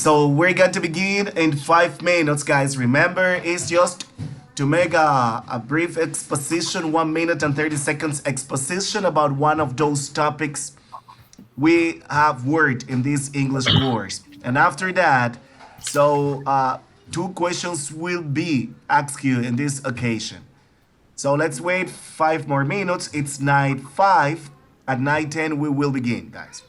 So we're going to begin in 5 minutes, guys. Remember, it's just to make a brief exposition, 1 minute and 30 seconds exposition about one of those topics we have worked in this English course. And after that, two questions will be asked you in this occasion. So let's wait 5 more minutes. It's night 5. At 9:10 we will begin, guys.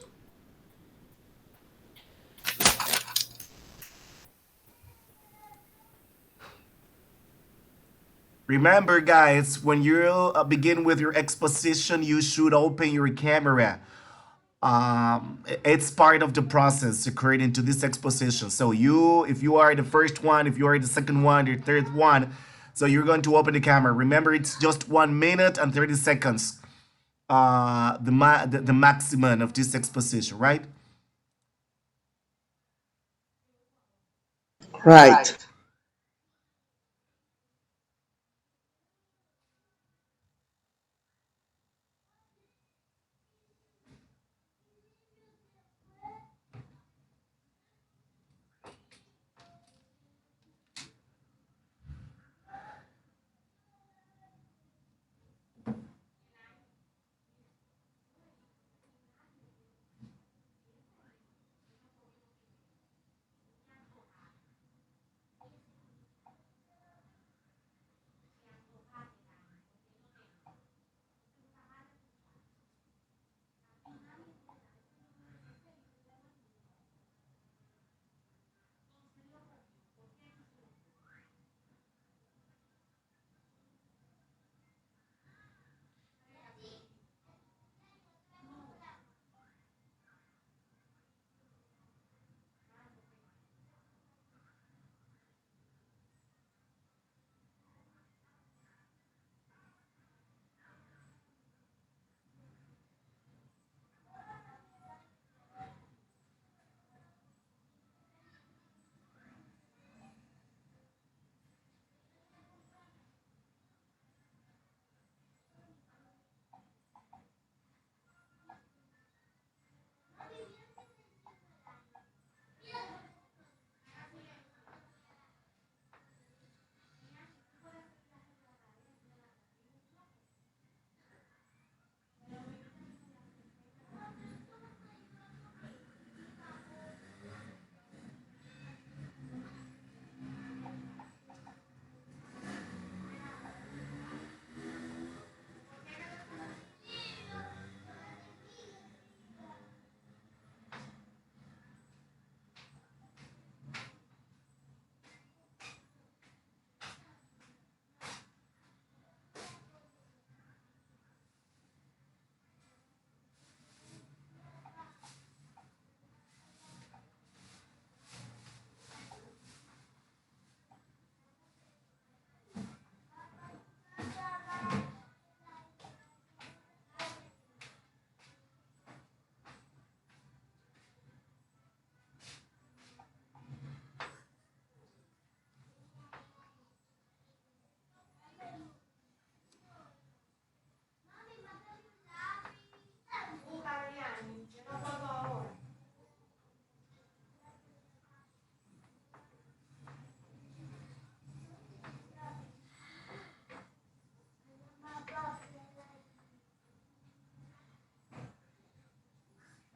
Remember, guys, when you begin with your exposition, you should open your camera. It's part of the process according to this exposition. So if you are the first one, if you are the second one, the third one, so you're going to open the camera. Remember, it's just 1 minute and 30 seconds. The maximum of this exposition, right? Right.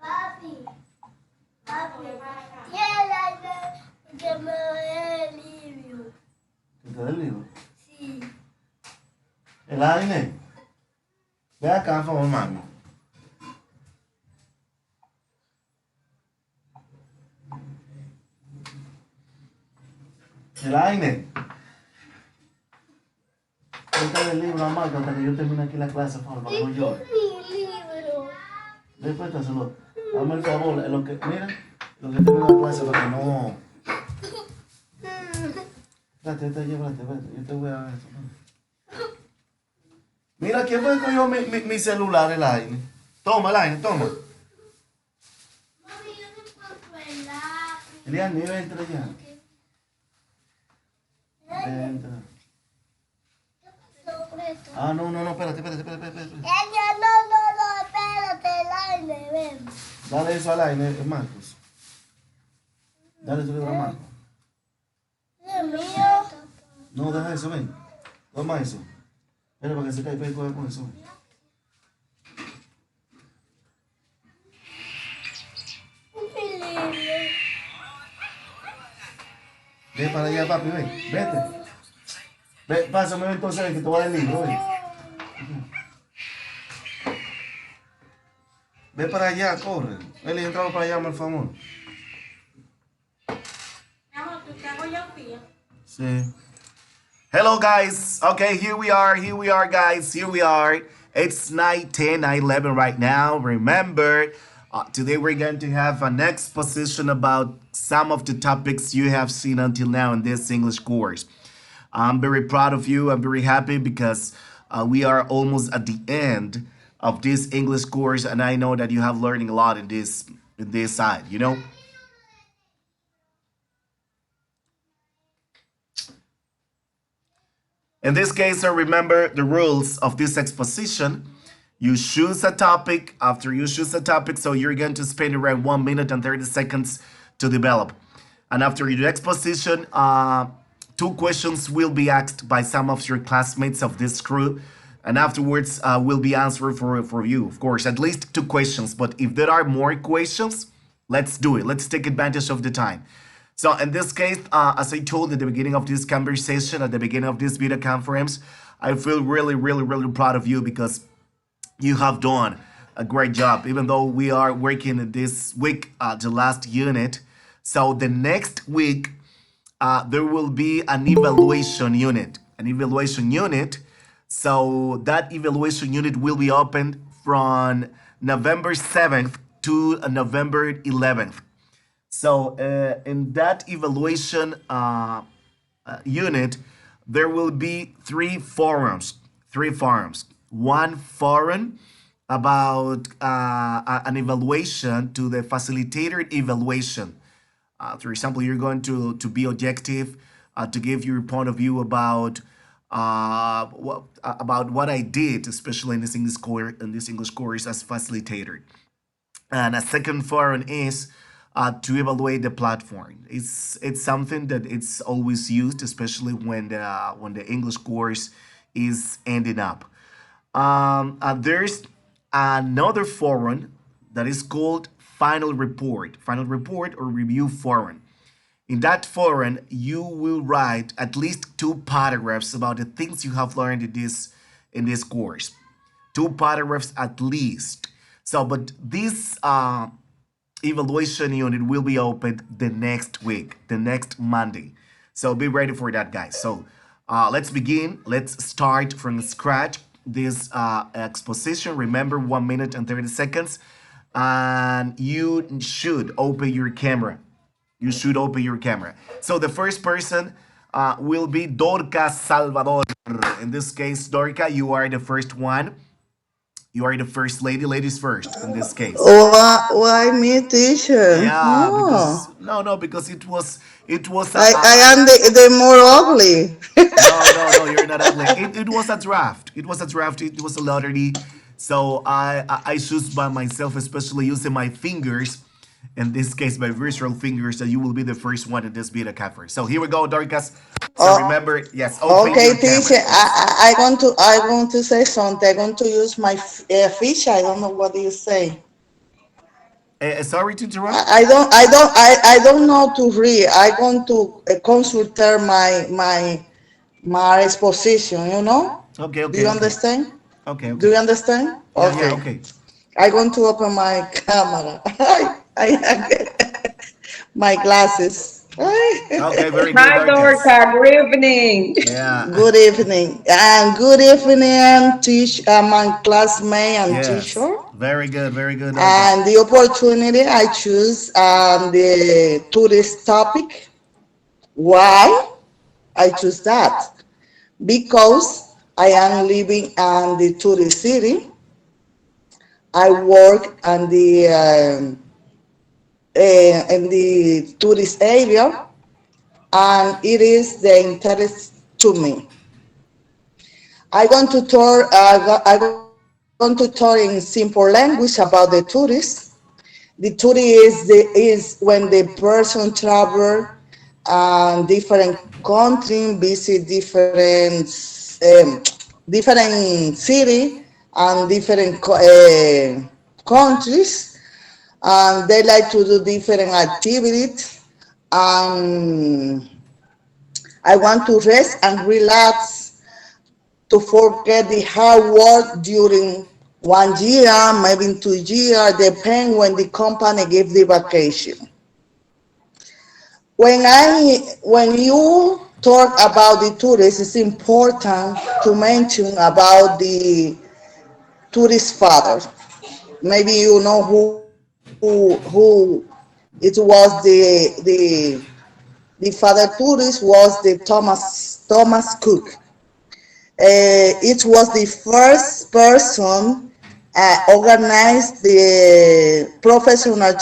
Papi, papi, tiene que me dé el libro. ¿Te da el libro? Sí. El ADN. Ve acá, por favor, mami. El ADN. Suelta el libro, mamá, hasta que yo termine aquí la clase, por favor, para que no llore. Mi libro. Después te solo. Dame el favor, mira, lo que termina la clase, para que no. Espérate, yo te voy a ver eso. Mira, ¿quién fue que cogió mi celular, el ADN? Toma, el ADN, toma. Mami, yo no puedo el lápiz. Elian, ni entra ya. Entra. Ah, no, espérate. No, espérate, el aire, ven. Dale eso al ADN, Marcos. Dale, tú le das la mano. Dios mío. No, deja eso, ven. Toma eso. Mira para que se caiga y coge con eso. Un peligro. Ven para allá, papi, ven. Vete. Ven, pásame entonces que te voy a dar el libro, ven. Ven para allá, corre. Eli, entramos para allá, por favor. Sí. Hello, guys. Okay, here we are. Here we are, guys. Here we are. It's 9:10, 9:11 right now. Remember, today we're going to have an exposition about some of the topics you have seen until now in this English course. I'm very proud of you. I'm very happy because we are almost at the end of this English course, and I know that you have learning a lot in this side. You know. In this case, remember the rules of this exposition. You choose a topic. After you choose a topic, so you're going to spend around 1 minute and 30 seconds to develop. And after your exposition, two questions will be asked by some of your classmates of this crew. And afterwards, will be answered for you, of course, at least two questions. But if there are more questions, let's do it. Let's take advantage of the time. So in this case, as I told at the beginning of this conversation, at the beginning of this video conference, I feel really, really, really proud of you because you have done a great job. Even though we are working this week, the last unit, so the next week there will be an evaluation unit. An evaluation unit. So that evaluation unit will be opened from November 7th to November 11th. So in that evaluation unit, there will be three forums. Three forums. One forum about an evaluation to the facilitated evaluation. For example, you're going to be objective, to give your point of view about what I did, especially in this English course as facilitator. And a second forum is to evaluate the platform. It's something that it's always used, especially when the English course is ending up. There's another forum that is called final report or review forum. In that forum, you will write at least two paragraphs about the things you have learned in this course. Two paragraphs at least. So, but this evaluation unit will be opened the next week, the next Monday. So be ready for that, guys. So let's begin. Let's start from scratch this exposition. Remember, 1 minute and 30 seconds. And you should open your camera. You should open your camera. So the first person will be Dorca Salvador. In this case, Dorca, you are the first one. You are the first lady. Ladies first in this case. Why me, teacher? Yeah, because Oh, no, because it was I am the more ugly. no, you're not ugly. It was a draft. It was a draft. It was a lottery. So I choose by myself, especially using my fingers. In this case, my virtual fingers, that you will be the first one in this beta cover. So here we go, Dorcas. So Oh, remember, yes, open okay, your camera. teacher. Yes. I want to say something. I'm going to use my fish. I don't know what do you say. Sorry to interrupt. I don't know to read. I going to consult my exposition. Okay, Do okay, you okay, understand? okay, Do okay. you understand? Yeah, yeah, Okay. okay. I going to open my camera. My glasses. Okay, very good, Hi, Dorcas. Dorca. Good evening. Yeah. Good evening. And good evening, my classmate and Yes. teacher. Very good, Dorcas. And the opportunity I choose the tourist topic. Why I choose that? Because I am living in the tourist city. I work in the tourist area, and it is the interest to me. I want to talk in simple language about the tourists, The tourist is when the person travel different country, visit different city and different countries, and they like to do different activities. Um, I want to rest and relax to forget the hard work during 1 year, maybe 2 years, depend when the company give the vacation. When you talk about the tourists, it's important to mention about the tourist father. Maybe you know who it was the father tourist was the Thomas Cook. It was the first person organized the professional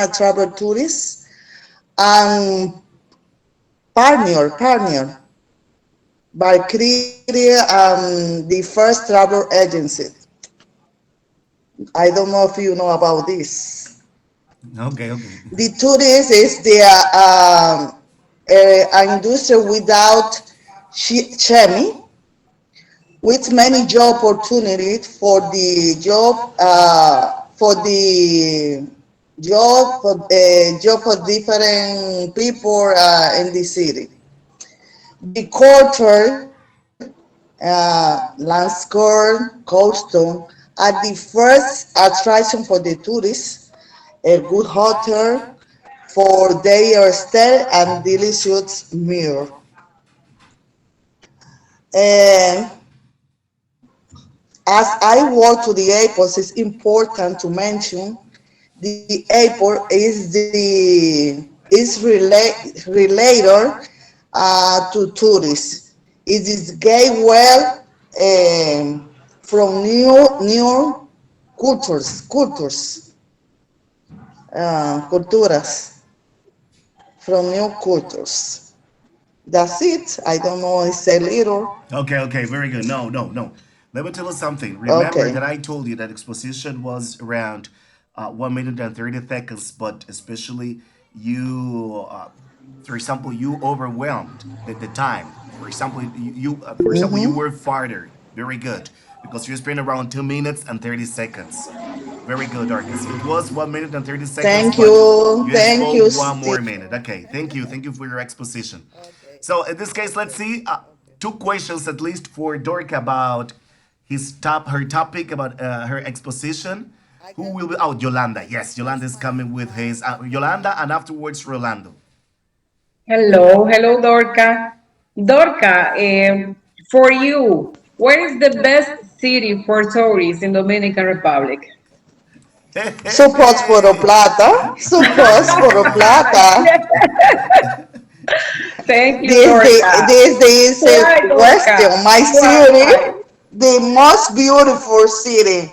travel tourists and partner by creating the first travel agency. I don't know if you know about this. Okay, okay. The tourist is an industry without chemi, with many job opportunities job for different people in the city. The culture, landscape, coastal are the first attraction for the tourists. A good hotel for their stay and delicious meal. And as I walk to the airport, it's important to mention the airport related to tourists. It is gateway from new culturas, from new cultures. That's it. I don't know. It's a little. Okay, okay, very good. No, no, no. Let me tell you something. Remember Okay. that I told you that exposition was around 1 minute and 30 seconds, but especially you, for example, you overwhelmed the time. For example, you were farther. Very good. Because you spent around 2 minutes and 30 seconds. Very good, Arcus. It was 1 minute and 30 seconds, Thank but you. you Thank spoke you, one Steve. more minute. Okay, thank you. Thank you for your exposition. So in this case, let's see two questions at least for Dork about her topic about her exposition. Who will be? Oh, Yolanda. Yes, Yolanda is coming with his Yolanda, and afterwards Rolando. Hello, hello, Dorca. Dorca, for you, where is the best city for tourists in Dominican Republic? Hey, hey, Support por hey. plata. Support por plata. Thank you, Dorca. This is a Why, question. Dorca? My Why? city, the most beautiful city,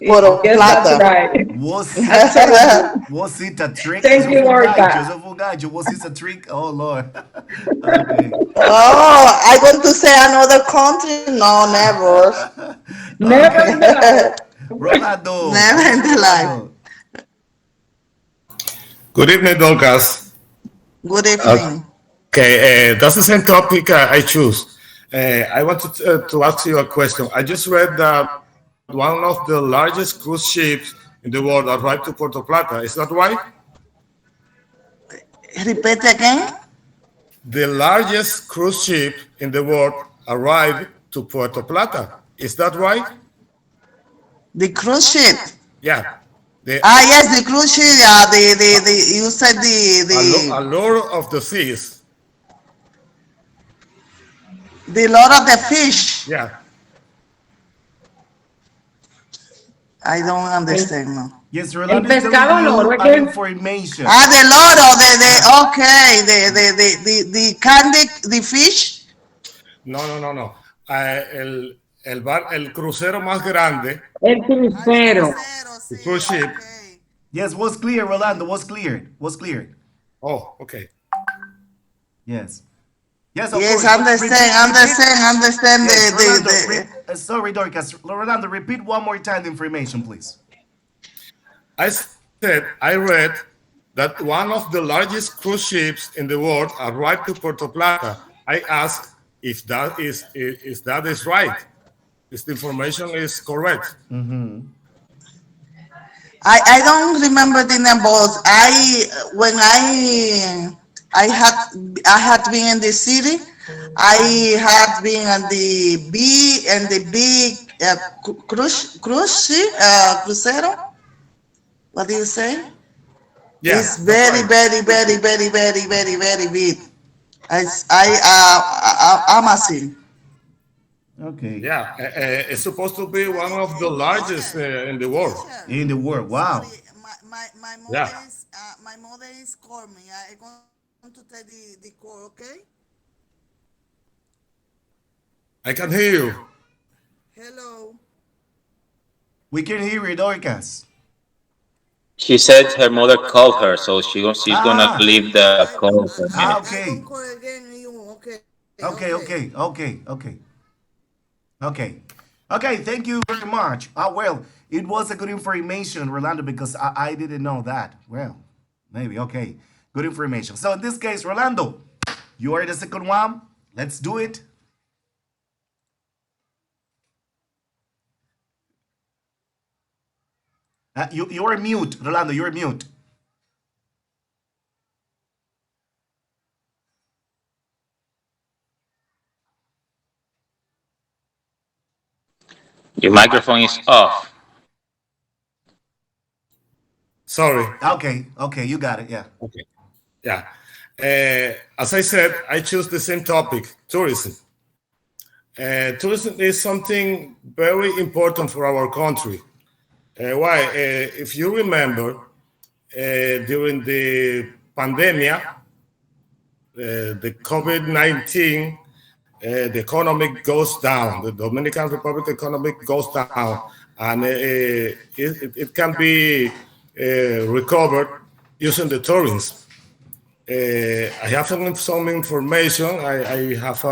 por Yes, that's plata. right. Was Absolutely. was it a trick? Thank you, Dorca. Joseph Ugajo, was it a trick? Oh Lord. Okay. Oh, I going to say another country? No, never. Never Okay. in the life. Rolando. Never in Hello, the life. Rolando. Good evening, Dorcas. Good evening. Okay, that's the same topic I choose. I want to ask you a question. I just read that one of the largest cruise ships in the world arrived to Puerto Plata. Is that right? Repeat again. The largest cruise ship in the world arrived to Puerto Plata. Is that right? The cruise ship. Yeah. The Yes, the cruise ship. Yeah, you said allure of the seas. the Lord of the Fish. Yeah. I don't El, understand now. Yes, el Rolando is telling pescado no, ¿no you es an que? information. The Lord of okay, the candy, the fish. No. El crucero más grande, El crucero. the cruise ship. Yes, was clear, Rolando. Was clear. Was clear. Oh, okay. Yes. Yes, of Yes, course. But understand Yes, Rolando. the Sorry, Dorcas. Rolando, repeat one more time the information, please. I said I read that one of the largest cruise ships in the world arrived to Puerto Plata. I asked if that is right. If the information is correct. I don't remember the numbers. When I had been in the city. I had been on the big cruise ship, crucero. What do you say? Yeah, It's that's very, right. very, very, very, very, very, very big. Amazon. Okay. Yeah, it's supposed to be one of the largest in the world. In the world. Sorry, Wow. Yeah, my mother is calling me. I'm going to take the call, okay? I can hear you. Hello. We can hear you, Dorcas. She said her mother called her, so she's gonna Ah. leave the call for a minute. Okay. Call again. Okay. Okay. Okay. Okay. Okay. Okay. Okay. Thank you very much. Well, it was a good information, Rolando, because I didn't know that. Well, maybe. Okay. Good information. So in this case, Rolando, you are the second one. Let's do it. You're mute, Rolando. You're mute. Your microphone is off. Sorry. Okay. Okay. You got it. Yeah. Okay. Yeah. As I said, I choose the same topic, tourism. Tourism is something very important for our country. Why? If you remember, during the pandemic, the COVID-19, the economy goes down. The Dominican Republic economy goes down, and it can be recovered using the tourism. I have some information. I have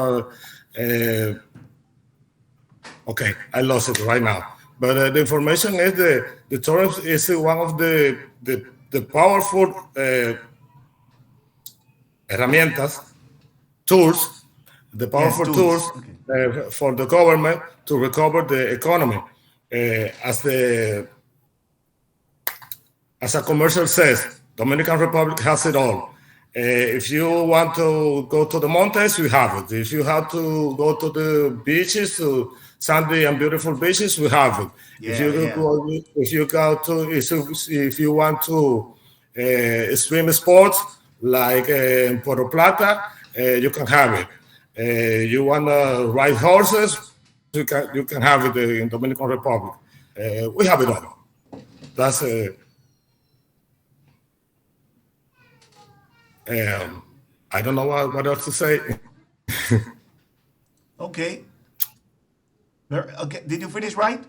okay, I lost it right now. But the information is the tourism is one of the powerful herramientas, tools, the powerful Yes, tools tools. Okay. for the government to recover the economy. As a commercial says, Dominican Republic has it all. If you want to go to the mountains, we have it. If you have to go to the beaches, to sandy and beautiful beaches, we have it. Yeah, yeah. If you want to swim sports like in Puerto Plata, you can have it. You want to ride horses, you can have it in Dominican Republic. We have it all. That's I don't know what else to say. Okay. Okay. Did you finish right?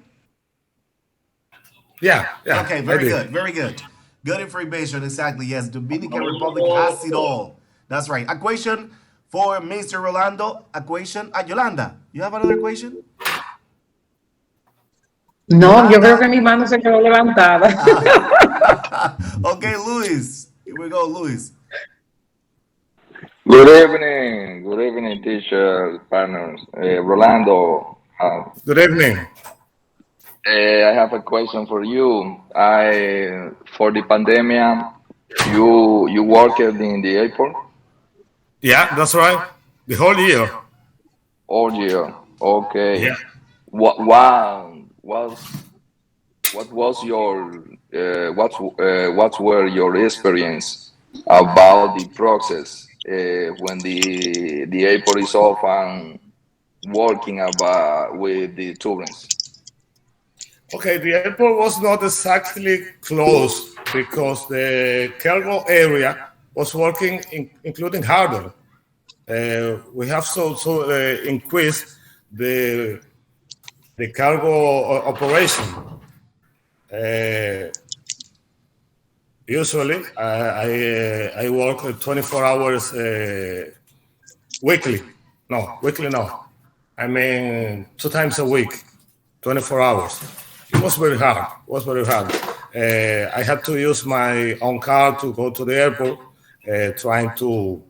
Yeah. Okay, I very did. good, very good. Good information, exactly. Yes, Dominican Republic has it all. That's right. A question for Mr. Rolando. A question. Yolanda, you have another question? No, yo creo que mi mano se quedó levantada. Okay, Luis. Here we go, Luis. Good evening, teacher partners. Rolando, Good evening. I have a question for you. For the pandemic, you worked in the airport Yeah, that's right. The whole year. all year. Okay. Yeah. What was your what were your experience about the process when the airport is off and working about with the tourists? Okay, the airport was not exactly closed because the cargo area was working, including harbor. We have increased the cargo operation. Usually, I work 24 hours weekly. No, weekly no. I mean 2 times a week, 24 hours. It was very hard. I had to use my own car to go to the airport, trying to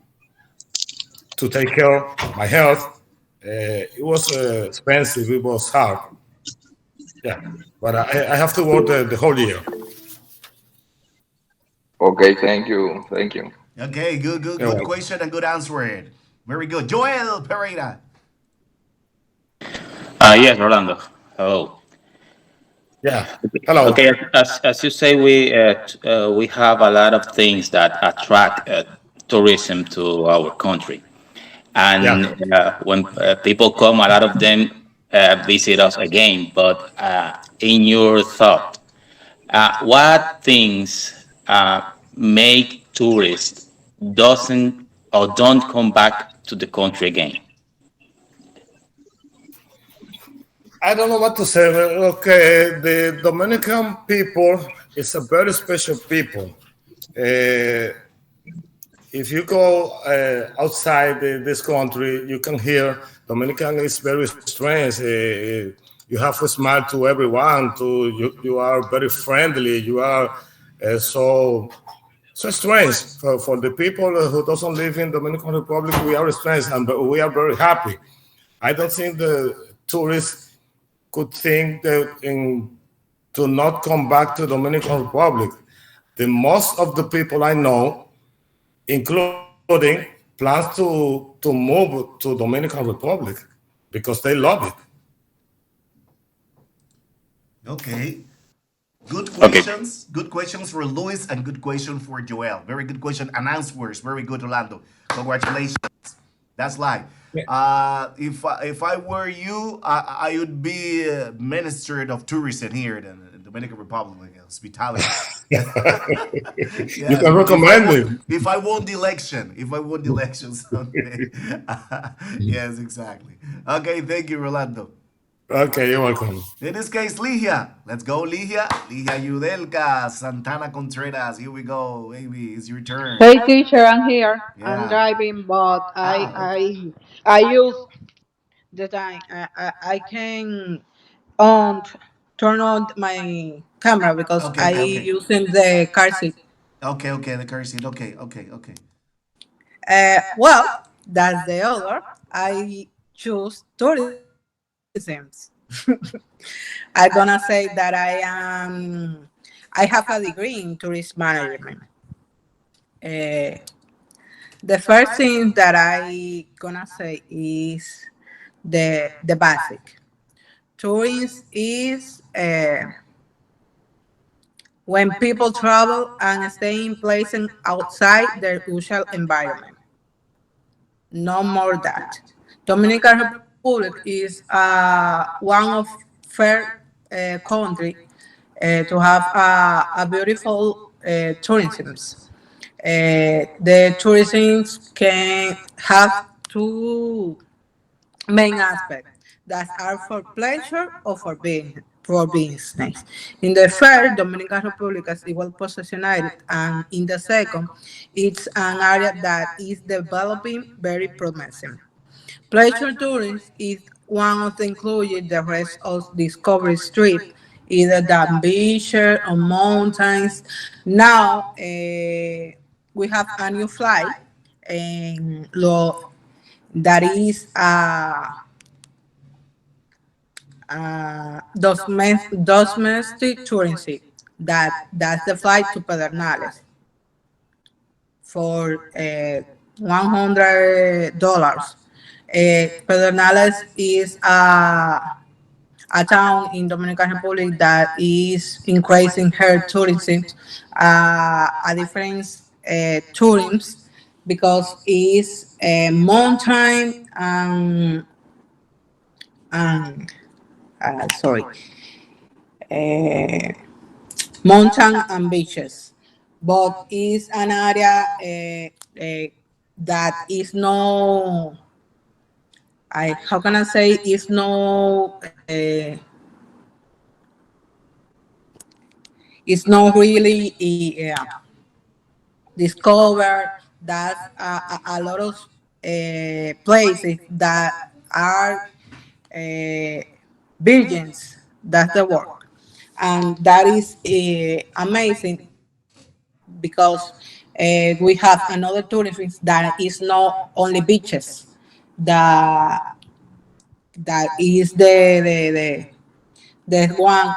take care of my health. It was expensive. It was hard. Yeah, but I have to work the whole year. Okay, thank you, thank you. Okay, You're good welcome. question and good answer. Very good. Joel Pereira. Yes, Rolando. Hello. Yeah. Hello. Okay, as you say, we have a lot of things that attract tourism to our country, Yeah. and when people come, a lot of them visit us again. But in your thought, what things make tourists doesn't or don't come back to the country again? I don't know what to say. Okay, the Dominican people is a very special people. Uh, if you go outside this country, you can hear Dominican is very strange. You have to smile to everyone. You are very friendly. You are so strange for the people who doesn't live in Dominican Republic. We are strange and we are very happy. I don't think the tourists could think that to not come back to Dominican Republic. The most of the people I know, including plans to move to Dominican Republic because they love it. Okay. Good Okay. questions. Good questions for Luis and good question for Joel. Very good question and answers. Very good, Orlando. Congratulations. That's live. Yeah. If I were you, I would be Minister of Tourism here in the Dominican Republic, hospitality. You Yes, can recommend it. if I won the election, if I won the elections, okay. Yes, exactly. Okay, thank you, Rolando. Okay, you're welcome. In this case, Ligia. Let's go, Ligia. Ligia Yudelka, Santana Contreras. Here we go, baby. It's your turn. Hey teacher, I'm here. I'm Yeah. driving, but Okay. I use the time. I can on turn on my camera because Okay, I okay, okay. using the car seat. Okay, the car seat. Okay. Well, that's the other. I choose tourism. I'm gonna say that I have a degree in tourist management. Uh, the first thing that I gonna say is the basic. Tourism is when people travel and stay in places outside their usual environment. No more that. Dominican Republic is one of fair country to have a beautiful tourism. The tourism can have two main aspects that are for pleasure or for business. In the first, Dominican Republic is well positioned, and in the second, it's an area that is developing very promising. Pleasure tourism is one of the included the rest of Discovery Strip, either the beach or mountains. Now we have a new flight and that is domestic tourism. That's the flight to Pedernales for $100. Pedernales is a town in Dominican Republic that is increasing her tourism, a different tourism because it's a mountain and sorry, uh, mountain and beaches, but it's an area that is no, I how can I say, is no, it's not really discovered. That's a lot of places that are uh, virgins. That's the word. and that is amazing because we have another tourism that is not only beaches, that that is the one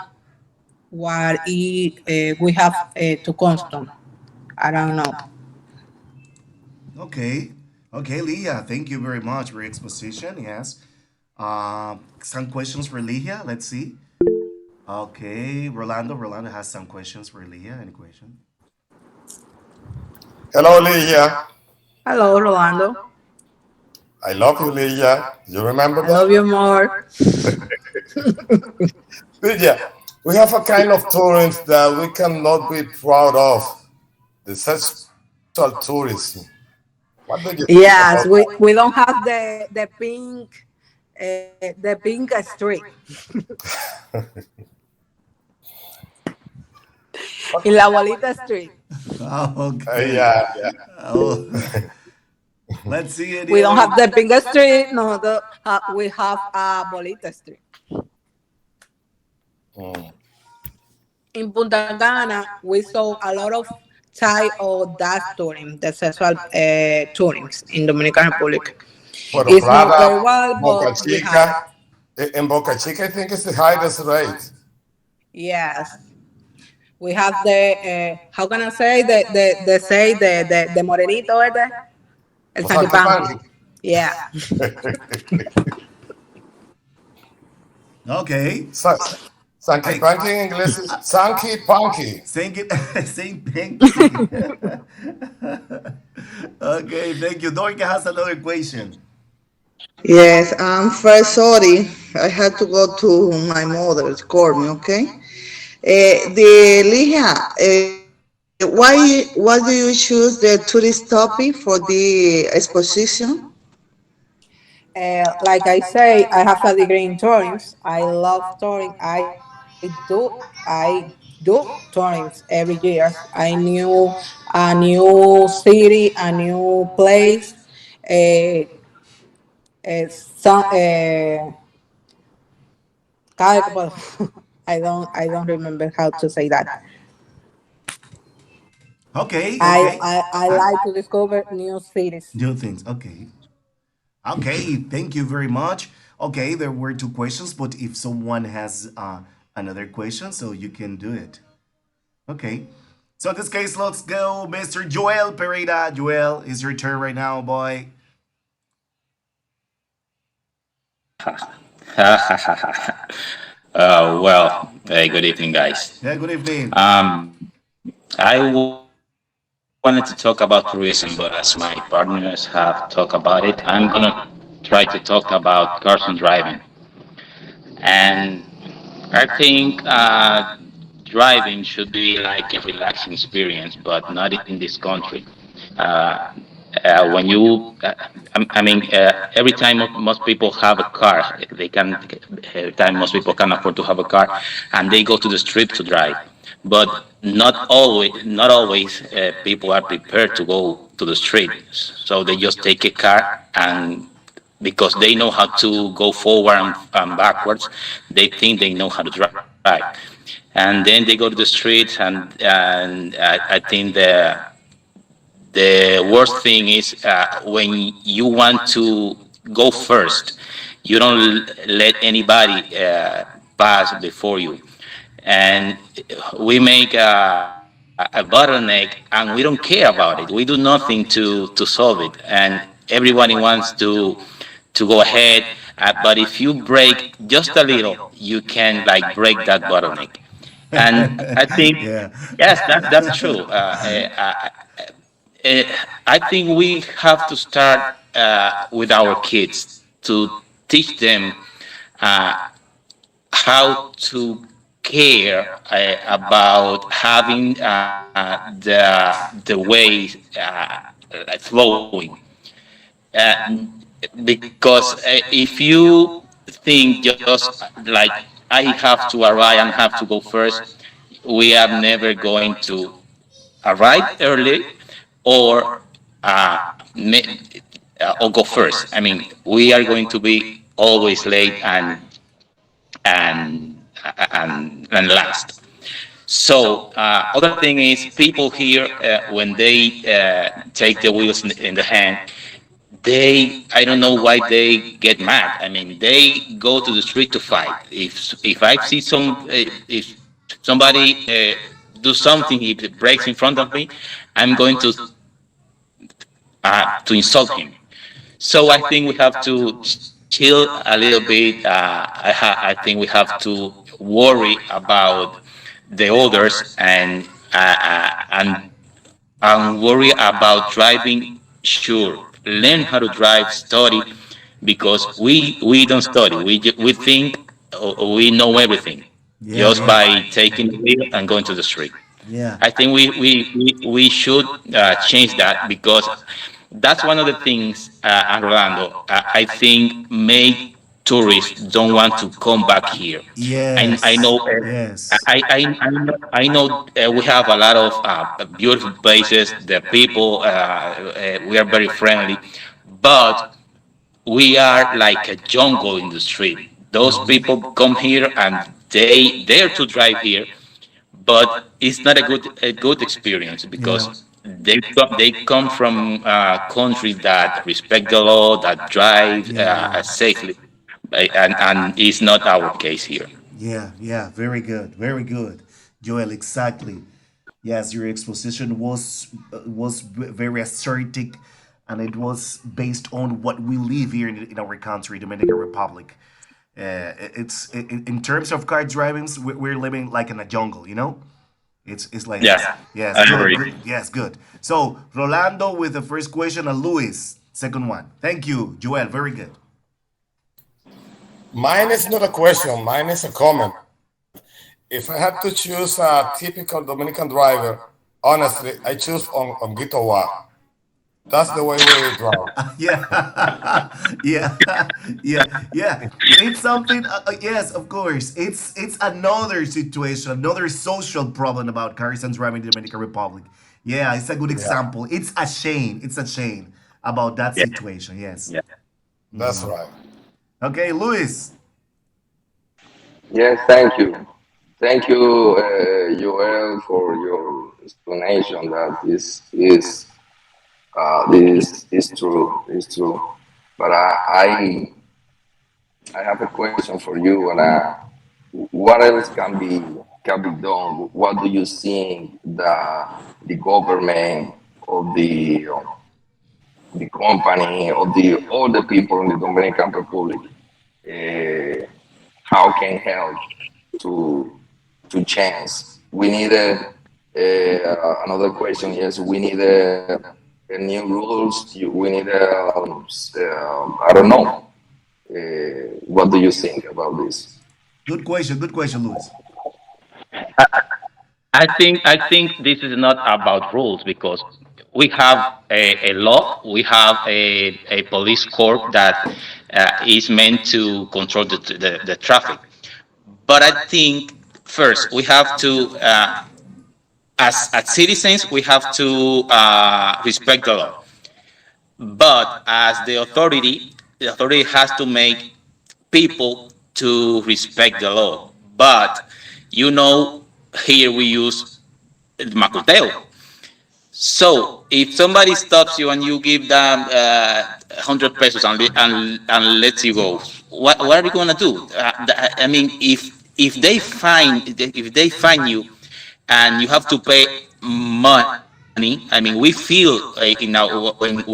where we have to constant. I don't know. Okay. Okay, Leah, thank you very much for your exposition. Yes. Some questions for Leah. Let's see. Okay, Rolando. Rolando has some questions for Leah. Any question? Hello, Lydia. Hello, Rolando. I love you, Lydia. You remember I love that? you more. Lydia, we have a kind of tourism that we cannot be proud of, the sexual tourism. What do you think about Yes, that? we don't have the pink street in La Bolita Street. Oh, okay. Yeah, yeah. Oh, let's see any We don't other. have the pink street. No, we have Bolita Street. Mm. In Punta Cana, we saw a lot of Thai or Dutch tourism, the sexual tourists in Dominican Republic. Puerto It's not Plata, very well, Boca but we have. Chica. In Boca Chica, I think it's the highest rate. Yes, we have the how can I say the morenito, ¿verdad? El Los Hanky sanquipanqui. Panky. Yeah. Okay. Sanky Panky in English is Sanky Panky. Sing it. Sing pink. Okay, thank you. Dorca has another question. Yes, I'm first sorry. I had to go to my mother to call me, okay? The Liha, why do you choose the tourist topic for the exposition? Like I say, I have a degree in tourism. I love tourism. I do tourism every year. I knew a new city, a new place. Uh, some, well, I don't remember how to say that. Okay, okay. I like to discover new cities. New things. Okay. Okay, thank you very much. Okay, there were two questions, but if someone has another question, so you can do it. Okay. So in this case, let's go, Mr. Joel Pereira. Joel, it's your turn right now, boy. Good evening, guys. Yeah, good evening. I wanted to talk about tourism, but as my partners have talked about it, I'm gonna try to talk about cars and driving. And I think driving should be like a relaxing experience, but not in this country. Uh, when you, I mean, every time most people have a car, they can, every time most people can afford to have a car, and they go to the street to drive. But not always people are prepared to go to the street. So they just take a car and because they know how to go forward and backwards, they think they know how to drive. And then they go to the streets, and I think the worst thing is when you want to go first, you don't let anybody pass before you, and we make a bottleneck, and we don't care about it. We do nothing to solve it, and everybody wants to go ahead. But if you break just a little, you can like break that bottleneck. And I think, Yeah. yes, that's true. Uh, I think we have to start with our kids to teach them uh, how to care about having the way flowing. Uh, because if you think just like I have to arrive and have to go first, we are never going to arrive early or uh, ma- or go first. I mean, we are going to be always late and and last. So other thing is people here when they take the wheels in the hand, they I don't know why they get mad. I mean, they go to the street to fight. If I see if somebody do something, if it breaks in front of me, I'm going to insult him. So I think we have to chill a little bit. I think we have to worry about the others and worry about driving. Sure, learn how to drive, study, because we don't study. We think we know everything Yeah, just yeah, by taking the wheel and going to the street. yeah, I think we should change that because that's one of the things, and Rolando, I think make tourists don't want to come back here. I yes, know, yes, I know we have a lot of beautiful places. The people, we are very friendly, but we are like a jungle in the street. Those people come here and they dare to drive here, but it's not a good experience because yeah, they come from countries that respect the law, that drive yeah. safely, and it's not our case here. Yeah, yeah, very good, very good, Joel. Exactly. Yes, your exposition was very assertive, and it was based on what we live here in our country, Dominican Republic. In terms of car driving, we're living like in a jungle, you know. It's like this. Yeah, Yes, I good, agree. good. Yes, good. So Rolando with the first question, and Luis second one. Thank you, Joel. Very good. Mine is not a question, mine is a comment. If I had to choose a typical Dominican driver, honestly, I choose on Gitowa. That's the way we drive. Yeah, yeah, yeah, yeah. It's something. Yes, of course. It's another situation, another social problem about cars and driving in the Dominican Republic. Yeah, it's a good Yeah, example. It's a shame. It's a shame about that Yeah, situation. Yes. yeah. that's right. Okay, Luis. Yes, thank you. Thank you, Joel, for your explanation. That this is true. Is true. But I have a question for you, and what else can be done? What do you think the government or the company or the all the people in the Dominican Republic uh, how can help to change? We need another question is we need a new rules. We need I don't know. What do you think about this? Good question. Good question, Luis. I think this is not about rules because we have a law, we have a police corps that is meant to control the traffic. But I think first we have to, as citizens, we have to respect the law. But as the authority has to make people to respect the law. But you know, here we use macuteo. So if somebody stops you and you give them 100 pesos and lets you go, what are you gonna do? I mean, if they find you and you have to pay money, I mean, we feel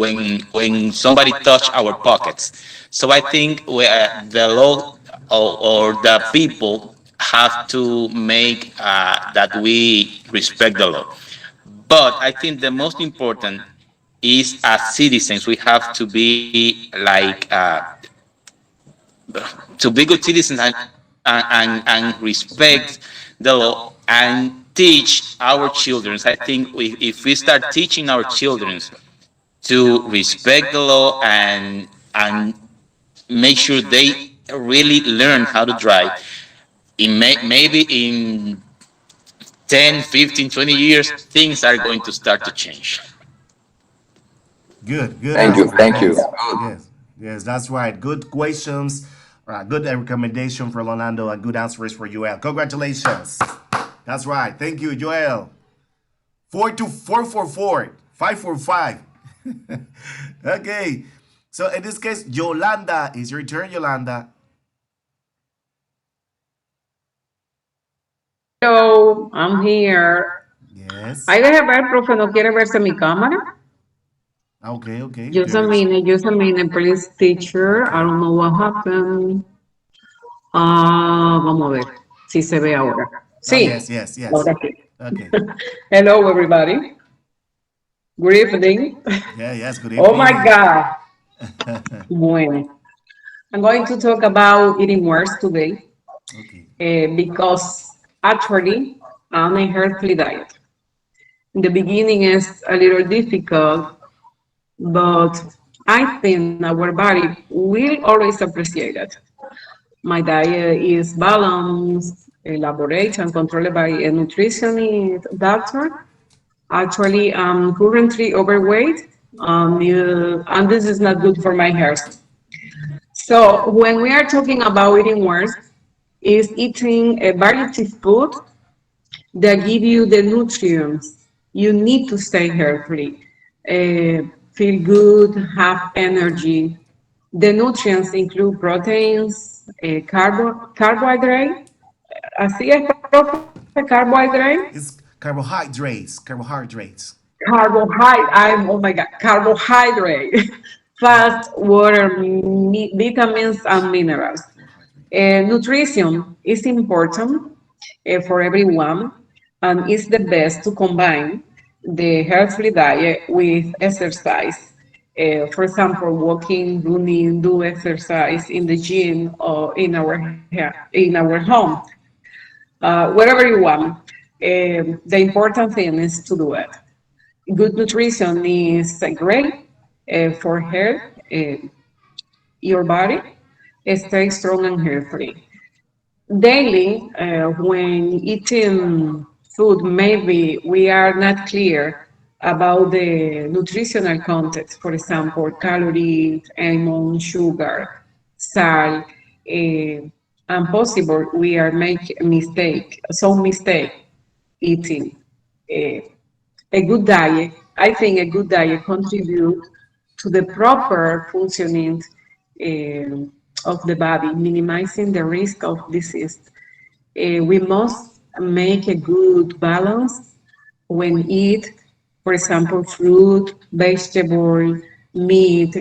when somebody touch our pockets. So I think the law or the people have to make that we respect the law. But I think the most important is as citizens, we have to be like to be good citizens and respect the law and teach our children. I think if we start teaching our children to respect the law and make sure they really learn how to drive, maybe in 10, 15, 20 years, things are going to start to change. Good, good Thank you, answer. thank you. Yes, Good. yes, yes. That's right. Good questions. Good recommendation for Rolando and good answers for Joel. Congratulations. That's right. Thank you, Joel. 42444 545. Okay. So in this case, Yolanda is your turn, Yolanda. Hello, I'm here. Yes. Ay, deje ver, profe, ¿no quiere verse mi cámara? Okay, okay. Just a minute, please, teacher. I don't know what happened. Vamos a ver si se ve ahora. Sí. Yes. Ahora sí. Okay. Hello, everybody. Good evening. Yes, good evening. Oh my God. Bueno. I'm going to talk about eating worse today because actually I'm a healthy diet. In the beginning is a little difficult, but I think our body will always appreciate it. My diet is balanced, elaborated, and controlled by a nutritionist doctor. Actually, I'm currently overweight, and this is not good for my health. So when we are talking about eating worse, is eating a variety of food that give you the nutrients you need to stay healthy, feel good, have energy. The nutrients include proteins, carbohydrate. Así es, profe, carbohydrate. It's carbohydrates. Oh my God, carbohydrate, fat, water, vitamins, and minerals. Nutrition is important for everyone, and it's the best to combine the healthy diet with exercise. For example, walking, running, do exercise in the gym or in our home, wherever you want. The important thing is to do it. Good nutrition is great for health, your body, stay strong and healthy. Daily, when eating food, maybe we are not clear about the nutritional content, for example, calories, amount, sugar, salt, and possible we are making some mistake eating. A good diet, I think a good diet contributes to the proper functioning of the body, minimizing the risk of disease. We must make a good balance when eat, for example, fruit, vegetable, meat,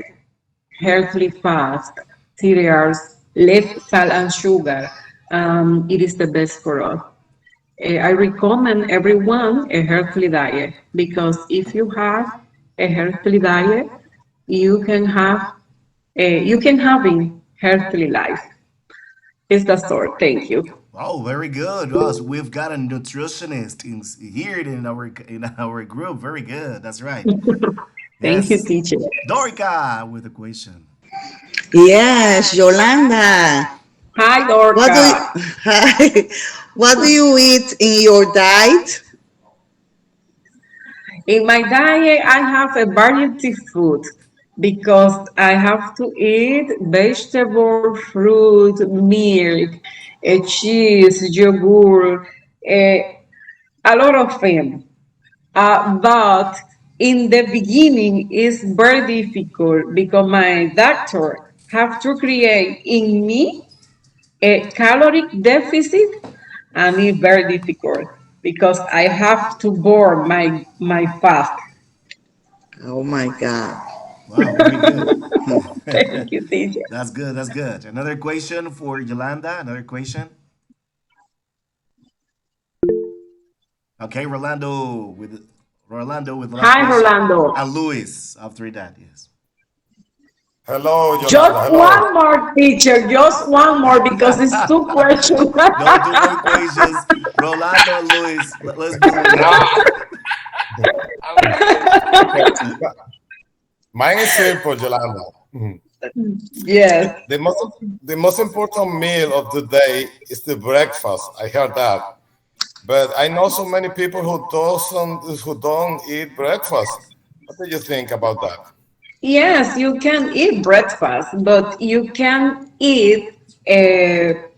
healthy fats, cereals, less salt and sugar. It is the best for us. I recommend everyone a healthy diet because if you have a healthy diet, you can have a healthy life. It's the story. Thank you. Oh, very good. Well, so we've got a nutritionist here in our group. Very good. That's right. Thank you, Yes. teacher. Dorica with a question. Yes, Yolanda. Hi, What do Dorca. you, hi, what do you eat in your diet? In my diet, I have a variety of food because I have to eat vegetable, fruit, milk, cheese, yogurt, a lot of them. But in the beginning, it's very difficult because my doctor have to create in me a caloric deficit, and it's very difficult because I have to burn my fast. Oh my God. Wow, very good. Thank you, teacher. That's good. That's good. Another question for Yolanda. Another question. Okay, Rolando with the last Hi, question. Rolando. And Luis after that. Yes. Hello, Yolanda. Just Hello. one more, teacher. Just one more because it's two questions. No, two more questions. Rolando and Luis. Let's do it. Mine is simple, Yolanda. Yes. The most important meal of the day is the breakfast. I heard that. But I know so many people who don't eat breakfast. What do you think about that? Yes, you can eat breakfast, but you can eat eh,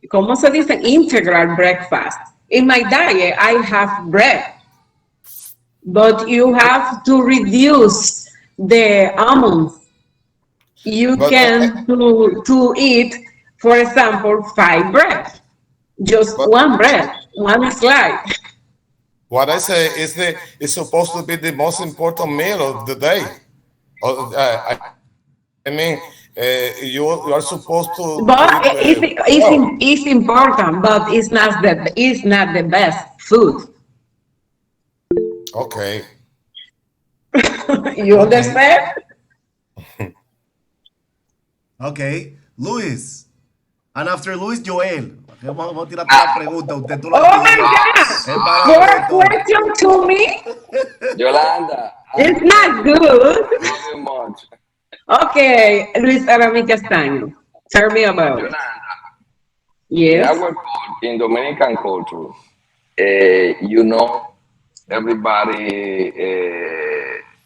¿cómo se dice? Integral breakfast. In my diet, I have bread, but you have to reduce the amounts you But can to eat, for example, 5 bread, just but one bread, one slide. what I say is that it's supposed to be the most important meal of the day. I mean, you are supposed to eat But well. it's important, but it's not the best food. Okay. You Okay. understand? Okay. Luis. And after Luis, Joel. Vamos a tirarte la Ah, pregunta. Usted tú la Oh my pidió. God! Es para Four reggaetón. question to me? Yolanda, It's I not good. love you much. Okay, Luis Arami Castaño. Tell me about it. Yolanda, in Yes. our in Dominican culture, you know, everybody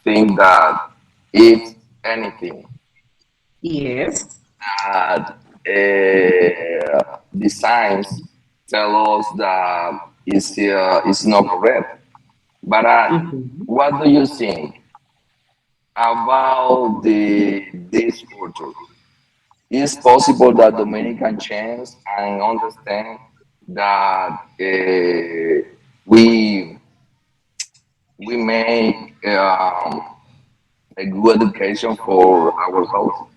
think that eat anything Yes. that the science tell us that is not correct. But Mhm. what do you think about this culture? Is possible that Dominican change and understand that we we make a good education for our health.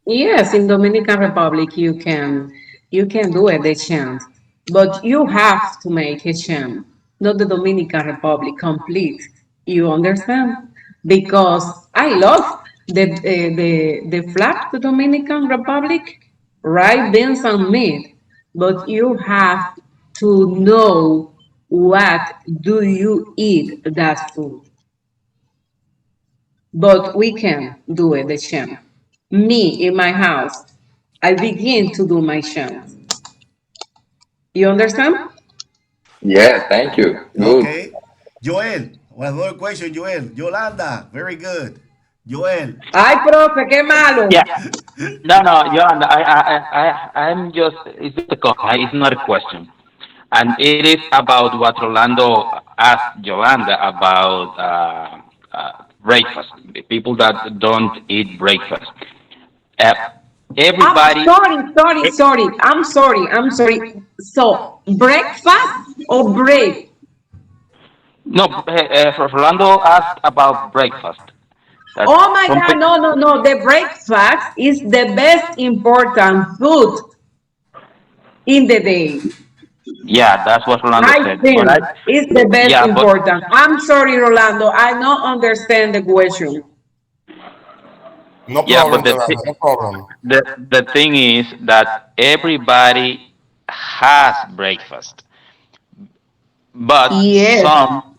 Yes, in Dominican Republic you can do it the chance, but you have to make a chance, not the Dominican Republic complete. You understand? Because I love the flag, the Dominican Republic, right? Beans and meat, but you have to know what do you eat that food. But we can do it, the champ. Me in my house, I begin to do my champ. You understand? Yeah, thank you. Good. Okay. Joel. Another question, Joel. Yolanda. Very good. Joel. Ay, profe, qué malo. Yeah. No, no, Yolanda, I'm just, it's just a comment, it's not a question. And it is about what Rolando asked Yolanda about breakfast, the people that don't eat breakfast. Uh, I'm everybody, sorry, sorry, eh, sorry. I'm sorry. So, breakfast or break? no, Rolando asked about breakfast. That Oh my some, God, no, no, no. The breakfast is the best important food in the day. yeah, that's what Rolando I said. But think it's the best yeah, but important. I'm sorry, Rolando. I don't understand the question. No yeah, problem, Yolanda. No problem. the thing is that everybody has breakfast, but Yes,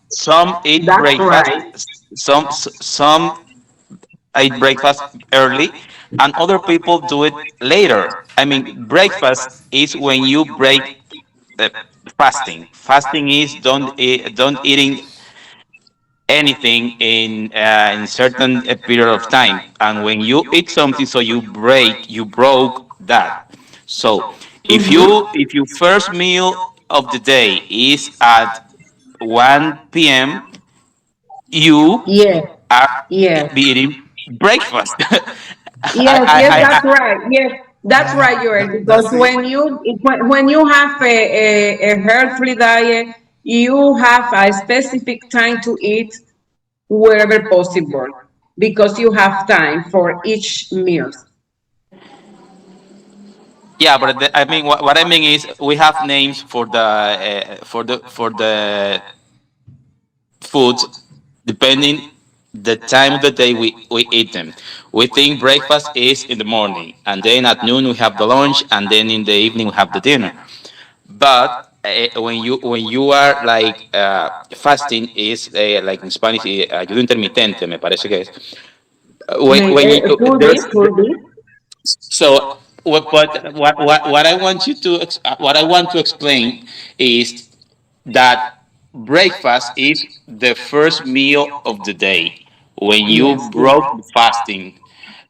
some eat that's breakfast, right. some eat breakfast early, and other people do it later. I mean, breakfast is when you break uh, fasting. Fasting is don't eating anything in certain period of time, and when you eat something, so you broke that. So if your first meal of the day is at 1 p.m., you Yes, are yes, eating breakfast. yes, yes, I that's right. Yes, that's right, Joel. Because That's it. when you have a healthy diet, you have a specific time to eat wherever possible because you have time for each meal. Yeah, but I mean, what I mean is we have names for the foods depending the time of the day we eat them. We think breakfast is in the morning, and then at noon we have the lunch, and then in the evening we have the dinner. But when you are like fasting is like in Spanish ayuno intermitente, me parece que es. When Could be, there's could be. so what I want you to what I want to explain is that breakfast is the first meal of the day when you Yes, yes. broke the fasting.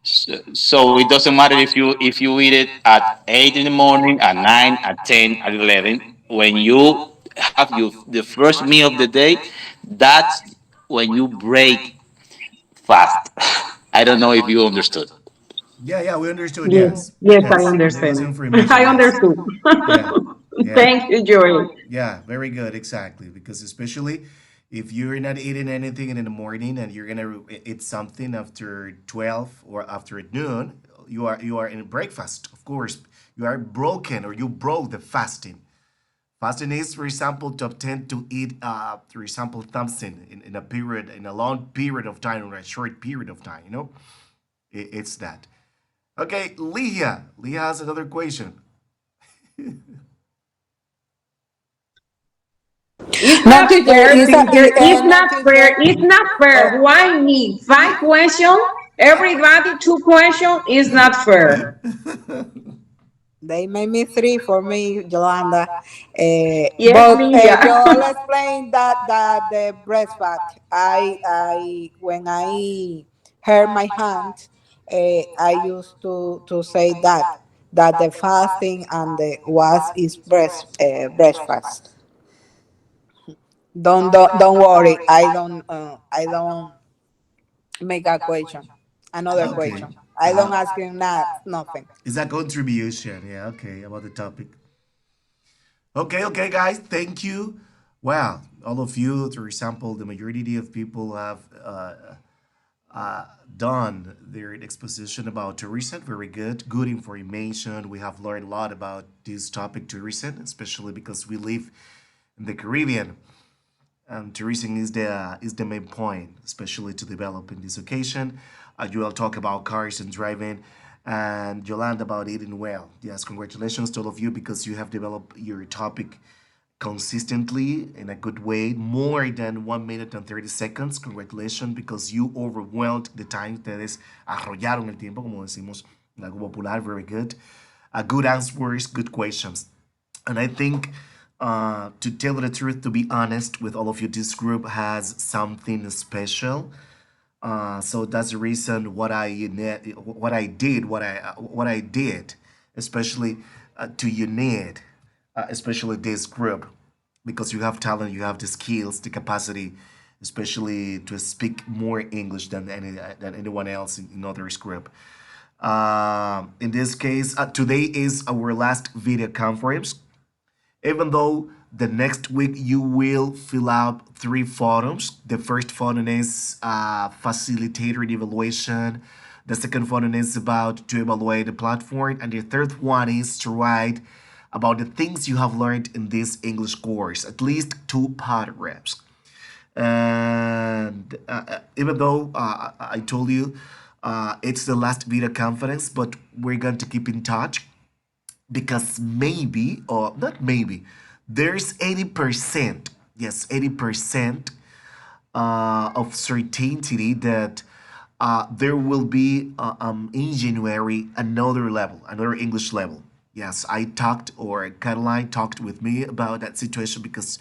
So it doesn't matter if you eat it at 8 in the morning, at 9, at 10, at 11. When you have the first meal of the day, that's when you break fast. I don't know if you understood. Yeah, yeah, we understood. Yes, Yes, yes, I yes, there was understand. information. I Yes, understood. yeah, yeah, Thank you, Joy. yeah. Very good. Exactly, because especially if you're not eating anything in the morning and you're gonna eat something after 12 or after noon, you are in breakfast. Of course, you are broken or you broke the fasting. Fasting is, for example, to obtain to eat, for example, something in a period, in a long period of time or a short period of time. It's that. Okay, Leah. Leah has another question. It's No, not teacher, fair, it's a, teacher. It's no, not fair. teacher. It's not fair. Uh, Why me? 5 questions? Everybody 2 questions is not fair. they made me three for me, Yolanda. Yes, But Lydia. Joel explained that the breast fat. I when I hurt my hand, I used to say that the fasting and the was is breast fast. Don't worry. I don't make a question. Another Okay. question. I don't ask him nothing. Is that contribution? Yeah, okay, about the topic. Okay, okay, guys, thank you. Well, all of you, for example, the majority of people have done their exposition about tourism. Very good, good information. We have learned a lot about this topic, tourism, especially because we live in the Caribbean. Tourism is the main point, especially to develop in this occasion. You will talk about cars and driving, and Yolanda about eating well. Yes, congratulations to all of you because you have developed your topic consistently in a good way, more than 1 minute and 30 seconds. Congratulations because you overwhelmed the time. Ustedes arrollaron el tiempo, como decimos en algo popular. Very good. Good answers, good questions. And I think, to tell the truth, to be honest with all of you, this group has something special. So that's the reason what I did, especially to unite, especially this group, because you have talent, you have the skills, the capacity, especially to speak more English than anyone else in others group. In this case, today is our last video conference, even though the next week you will fill out 3 forums. The first forum is facilitator evaluation. The second forum is about to evaluate the platform, and the third one is to write about the things you have learned in this English course, at least 2 paragraphs. And even though I told you it's the last video conference, but we're going to keep in touch because maybe, or not maybe, there's 80%, yes, 80% of certainty that there will be in January another level, another English level. Yes, I talked, or Caroline talked with me about that situation because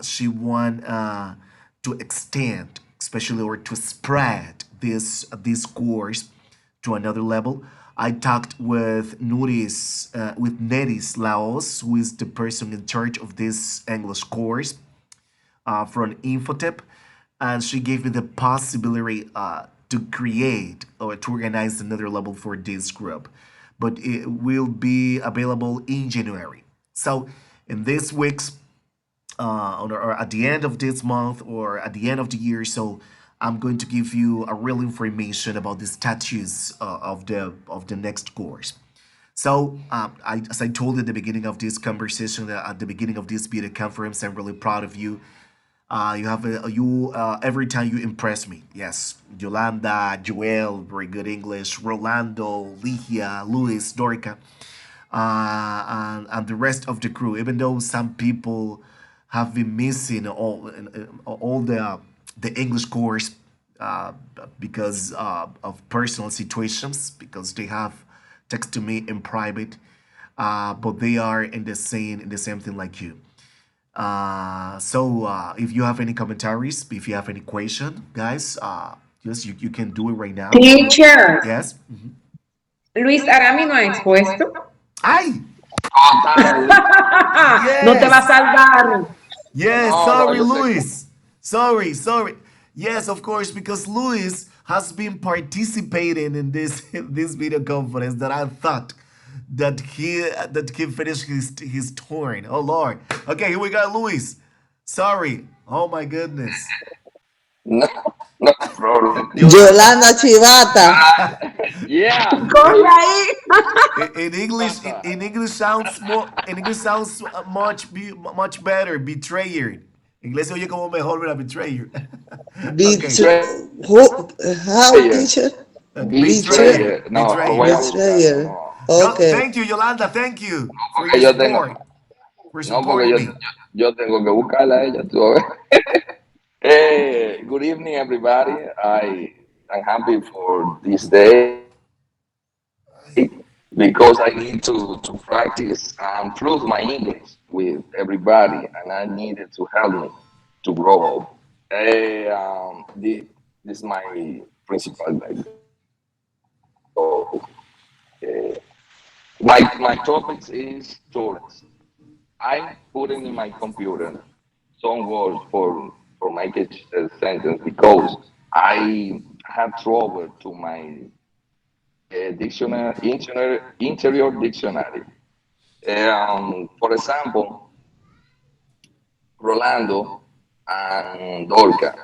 she want to extend, especially, or to spread this course to another level. I talked with Nedis Laos, who is the person in charge of this English course from Infotep, and she gave me the possibility to create or to organize another level for this group, but it will be available in January. So in this week's or at the end of this month or at the end of the year, so I'm going to give you a real information about the status of the next course. So, as I told you at the beginning of this conversation, at the beginning of this video conference, I'm really proud of you. Every time you impress me. Yes, Yolanda, Joel, very good English. Rolando, Ligia, Luis, Dorica, and the rest of the crew. Even though some people have been missing all the English course uh, because of personal situations, because they have texted me in private, but they are in the same thing like you. So if you have any commentaries, if you have any question, guys, Yes, you can do it right now. Teacher, Yes. Mhm. Luis Arami no ha expuesto. Ay, Totally. No te va a yes. salvar. Yes, No, no, sorry, yo sé. Luis. Sorry. Yes, of course, because Luis has been participating in this in this video conference that I thought that he finished his turn. Oh Lord. Okay, here we go, Luis. Sorry. Oh my goodness. No, no problem. Yolanda. Yolanda Chivata. Yeah, Corre ahí. In English, Tata. in English sounds much better. Betrayer. Inglés se oye como mejor, ¿verdad? Betrayer. Okay. Betray, who, how, Betrayer. teacher? Betray, Betrayer. Betrayer. No, lo voy Betrayer. a buscar. No, betrayer. no. No, Okay. thank you, Yolanda. Thank you for Porque your yo tengo. support. For No, porque supporting me. yo tengo que buscarla a ella. Tú a ver. Hey, good evening, everybody. I'm happy for this day because I need to practice and prove my English with everybody, and I needed to help me to grow up. Hey, this is my principal goal. My topic is tourists. I'm putting in my computer some words for make a sentence because I have trouble to my dictionary interior dictionary. For example, Rolando and Dorca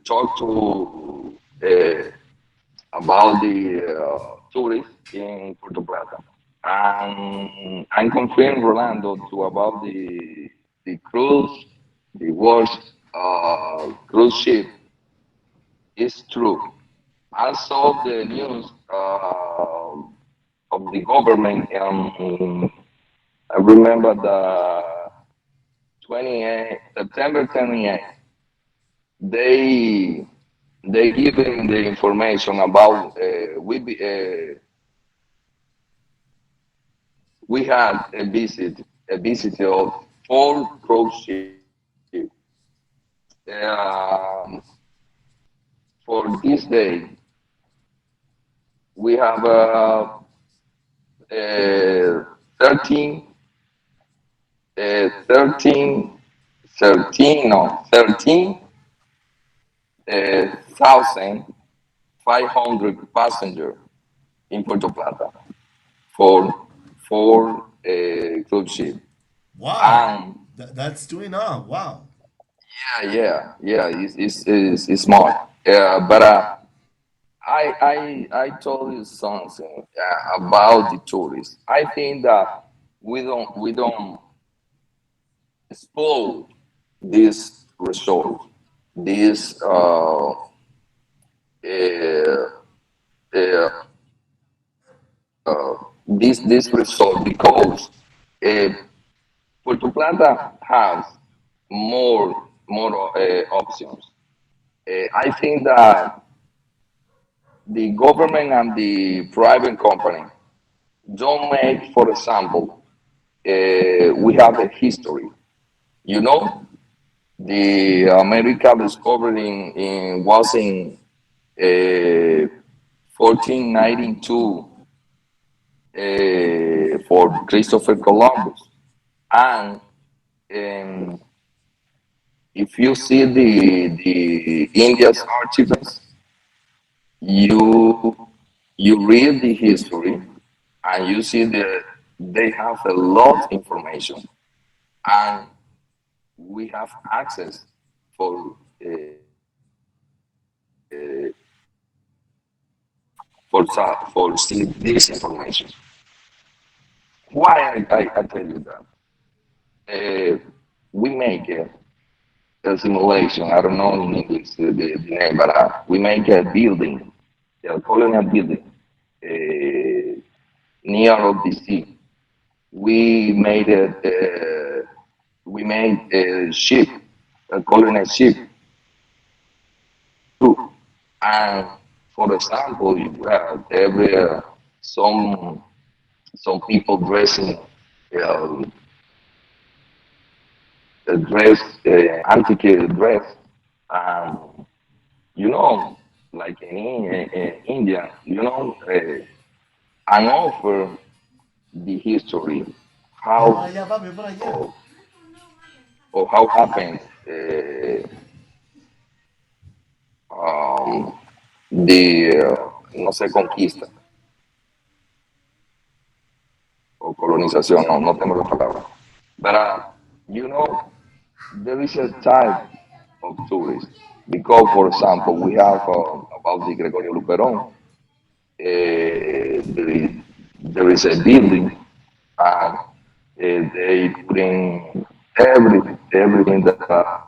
talk to about the tourists in Puerto Plata. I'm confirmed Rolando to about the cruise, the worst cruise ship is true. I saw the news of the government. I remember the 28 September 28th. They they given the information about we had a visit of four cruise ships. Um, for this day, we have 13, 13, 13, no, 13 thousand 500 passengers in Puerto Plata for four cruise ship. Wow. And That's doing up. Wow. yeah, it's smart. But I told you something about the tourists. I think that we don't spoil this resort, this uh, uh, this resort because uh, Puerto Plata has more options. I think that the government and the private company don't make, for example, we have a history. You know, the America discovery was in 1492 for Christopher Columbus, and um, if you see the India's archives, you you read the history and you see that they have a lot of information and we have access for for see this information. Why I tell you that? We make a simulation. I don't know in English the name, but we make a building, a colonial building near of the sea. We made we made a ship, a colonial ship too. And for example, you have every some people dressing um, dress, antique dress, um, you know, like in India, and offer the history, Ve por how allá, papi, ve por allá. or, or how happened um, the no sé conquista o colonización, no tengo la palabra. But there is a type of tourists because, for example, we have about the Gregorio Luperón. There is a building and they put in everything that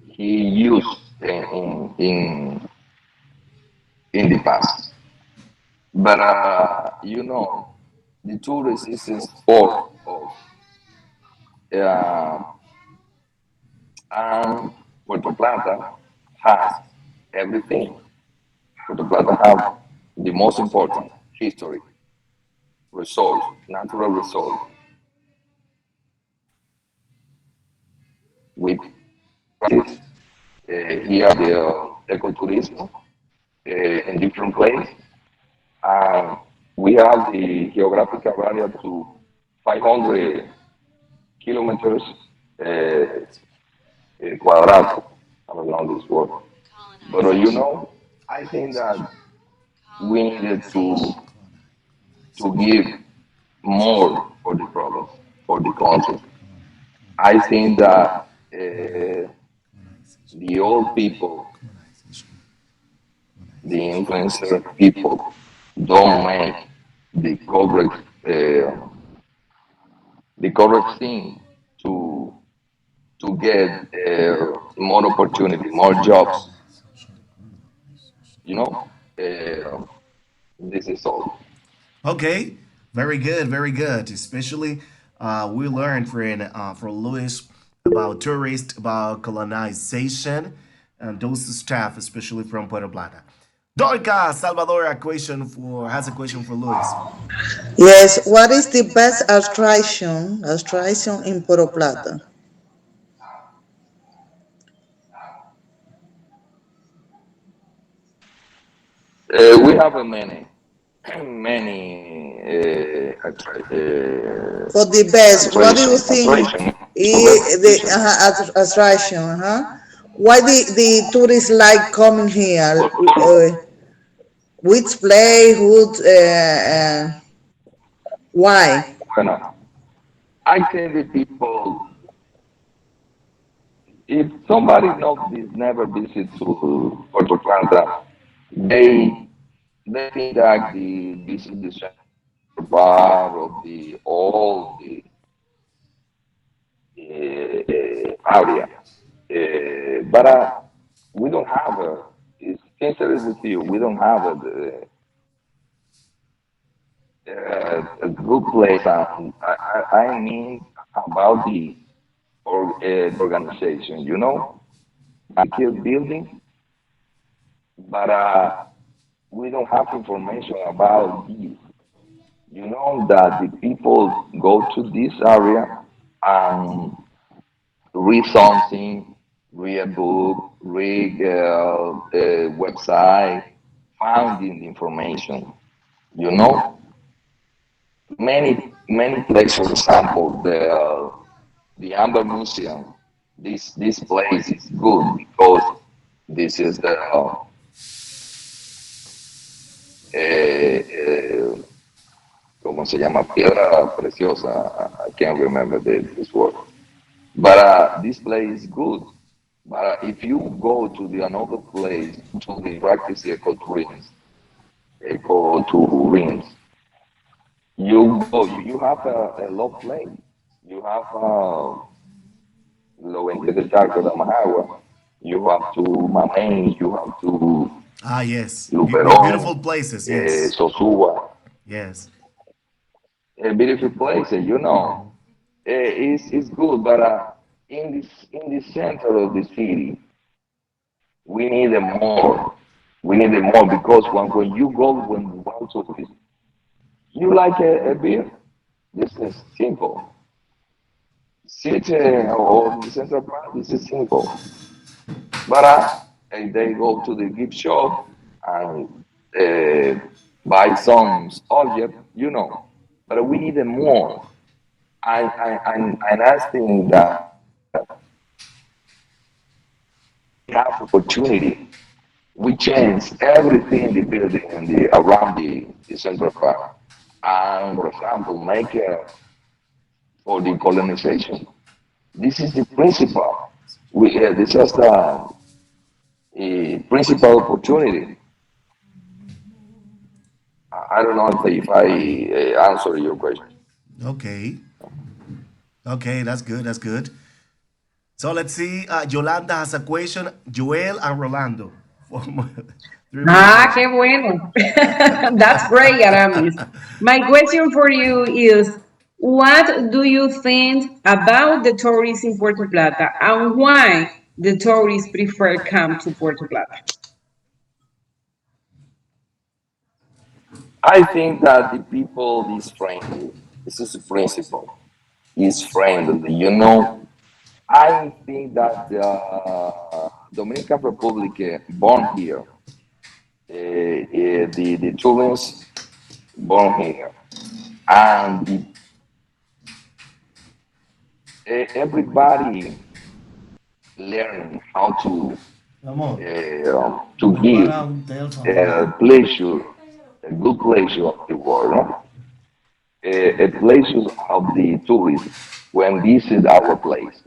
he used in the past. But the tourist is a sport of uh, and Puerto Plata has everything. Puerto Plata have the most important history, resource, natural resource. We practice here the ecotourism in different places. And we have the geographical area to 500 kilometers quadrado. I don't know this word. But I think that we needed to give more for the province, for the country. I think that the old people, the influencer people, don't make the correct uh, the correct thing to get more opportunity, more jobs. You know, uh, this is all. Okay, very good, very good. Especially, we learned for Luis about tourist, about colonization, and those stuff, especially from Puerto Plata. Dorca Salvador, a question for has a question for Luis. Yes, what is the best attraction in Puerto Plata? We have a many For the best, what do you think attraction. the attraction? Why the tourists like coming here? Which place? Why? Bueno, I think the people, if somebody not never visit to Puerto Plata, they they think that the visit the central bar of the all the area. But we don't have it's sincere with you, we don't have a good place. I mean about the organization, Kill building, but we don't have information about this. You know that the people go to this area and read something, read a book, read a website, finding information. You know, many places, for example, the Amber Museum. This place is good because this is the ¿cómo se llama? Piedra preciosa. I can't remember this word. But this place is good. But if you go to the another place to the practice ecotourism, you have a low place. You have Lo Ventre del Charco de Managua. You have to Mamey. You have to Ah, yes, beautiful Luperón, places. Yes, Sosúa. yes. Beautiful places, it's good, but in the center of the city, we need a more. We need a more because when you go when you want to visit, you like a beer. This is simple. city or the Central Park, this is simple. But they go to the gift shop and uh, buy some object, you know. But we need more. And I think that we have opportunity. We change everything in the building in the around the Central Park. And for example, make for the colonization. This is the principal. This is the principal opportunity. I don't know if I answer your question. Okay. Okay, that's good. That's good. So let's see. Yolanda has a question. Joel and Rolando. Three more Ah, questions. qué bueno. That's great, Aramis. My question for you is, what do you think about the tourists in Puerto Plata and why the tourists prefer come to Puerto Plata? I think that the people is friendly. This is the principle. Is friendly. You know, I think that Dominican Republic born here, the tourists born here, and everybody learn how Amor, to give para un teléfono. pleasure, a good pleasure of the world, no? A pleasure of the tourists when visit our place.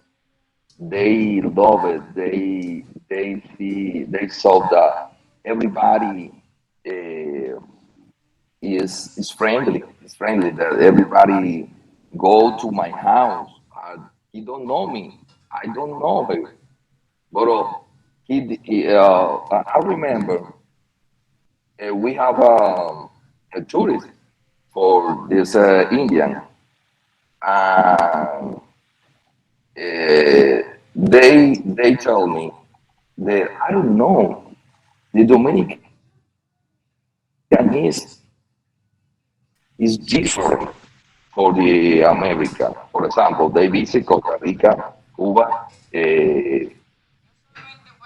They love it. They saw that everybody uh, is friendly. It's friendly that everybody go to my house. He don't know me. I don't know him. But I remember we have a tourist for this Indian. And they tell me that I don't know the Dominican is different for the America. For example, they visit Costa Rica, Cuba,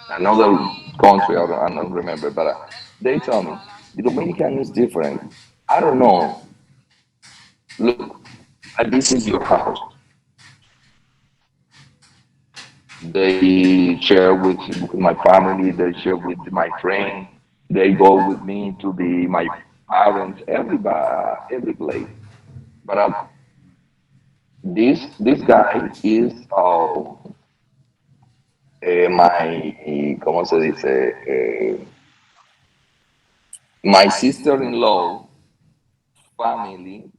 another country I don't remember, but they tell me the Dominican is different. I don't know. Look, I visit your house. They share with my family. They share with my friend. They go with me to the my parents. Every place. But this guy is my ¿cómo se dice? My sister-in-law family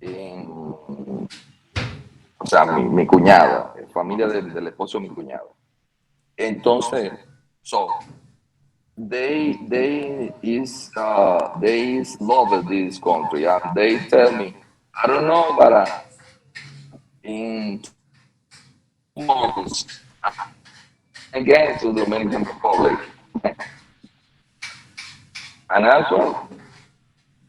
en o sea, mi cuñada, familia del esposo de mi cuñado. Entonces, so they is love this country and they tell me, I don't know, but in 2 months again to Dominican Republic. And also,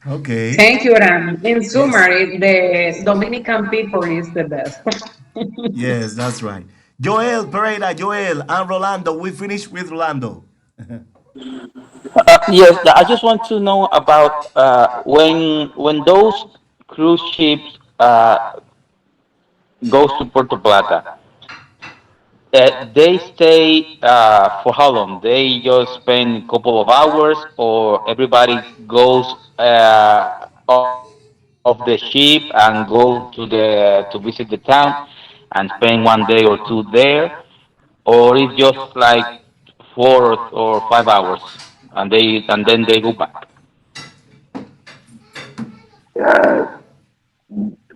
Okay. Thank you, Aramis. In Yes. summary, the Dominican people is the best. Yes, that's right. Joel Pereira, Joel and Rolando. We finished with Rolando. Yes, I just want to know about when those cruise ships goes to Puerto Plata. They stay for how long? They just spend a couple of hours, or everybody goes off the ship and go to visit the town and spend 1 day or two there, or it's just like 4 or 5 hours and then they go back. uh,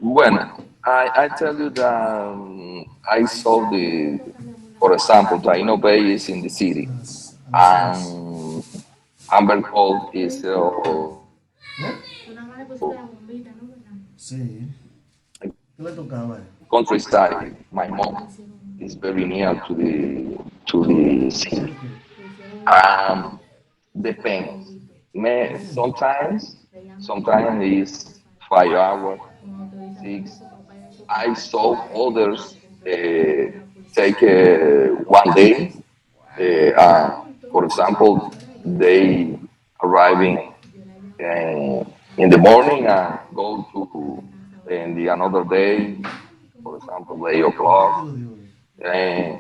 bueno, I tell you that I saw for example, Taino Bay is in the city, and Amber Cove is Sí. ¿Qué le tocaba? countryside. My mom is very near to the city. Um, Depends. Sometimes is 5 hours, 6. I saw others take 1 day. For example, they arriving uh, in the morning and go to in the another day, for example, 8 o'clock. Uh,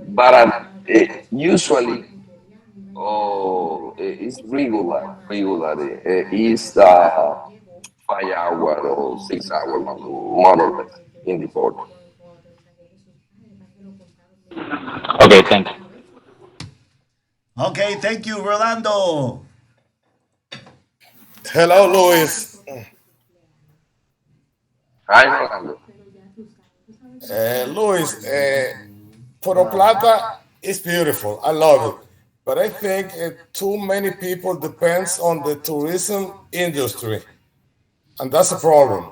but usually, it's regularly. It's 5 hour or 6 hour, more or less, in the port. Okay, thank you. Okay, thank you, Rolando. Hello, Luis. Hi, Rolando. Luis, Puerto Plata is beautiful. I love it. But I think too many people depends on the tourism industry, and that's a problem.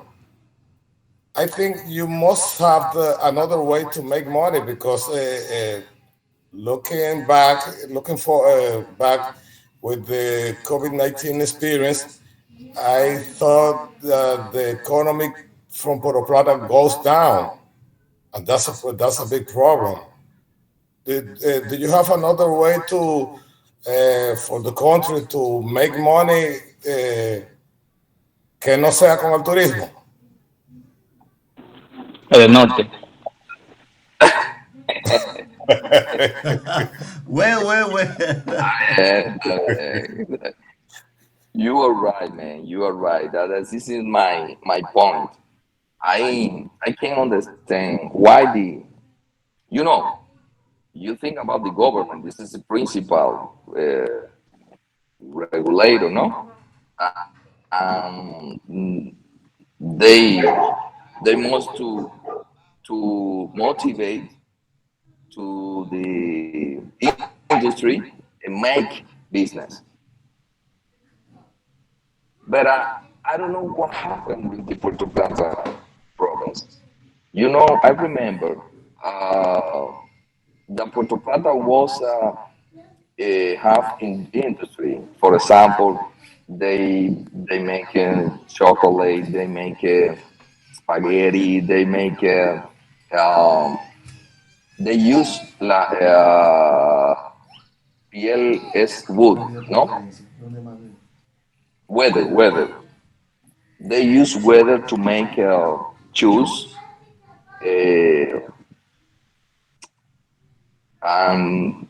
I think you must have another way to make money because looking for back with the COVID-19 experience, I thought the economy from Puerto Plata goes down, and that's a big problem. Do you have another way to for the country to make money que no sea con el turismo? El norte. Well. And, you are right, man. You are right. This is my point. I can't understand why you know you think about the government. This is the principal regulator, no? They they must to motivate to the industry and make business. But I don't know what happened with the Puerto Plata province. I remember uh, that Puerto Plata was half in industry. For example, they make chocolate, they make spaghetti, they make um, they use piel es wood, no? Weather. They use weather to make shoes uh, and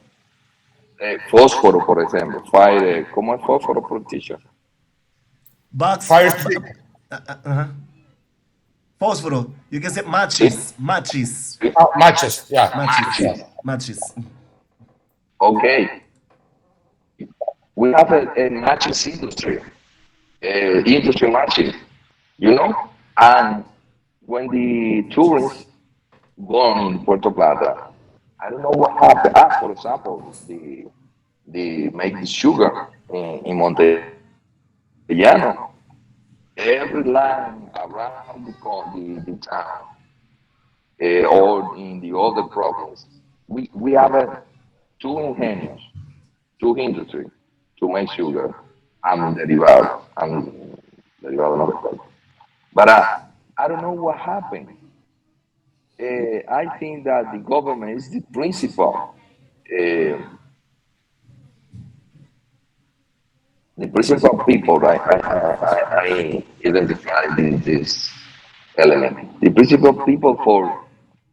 fósforo, por ejemplo. Fire, ¿cómo es fósforo, por teacher? Box. Fire stick. Uh-huh. Fósforo. You can say Sí, matches. Matches, yeah. Matches. Yeah. Matches. okay. We have a matches industry, industry matching, and when the tourists born in Puerto Plata, I don't know what happened. For example, the make the sugar in Montellano, every land around the town, or in the other province, we have two ingenios, two industry to make sugar and derivado no recuerdo. But I don't know what happened. I think that the government is the principal, uh, people, right? I identify this element. The principal people for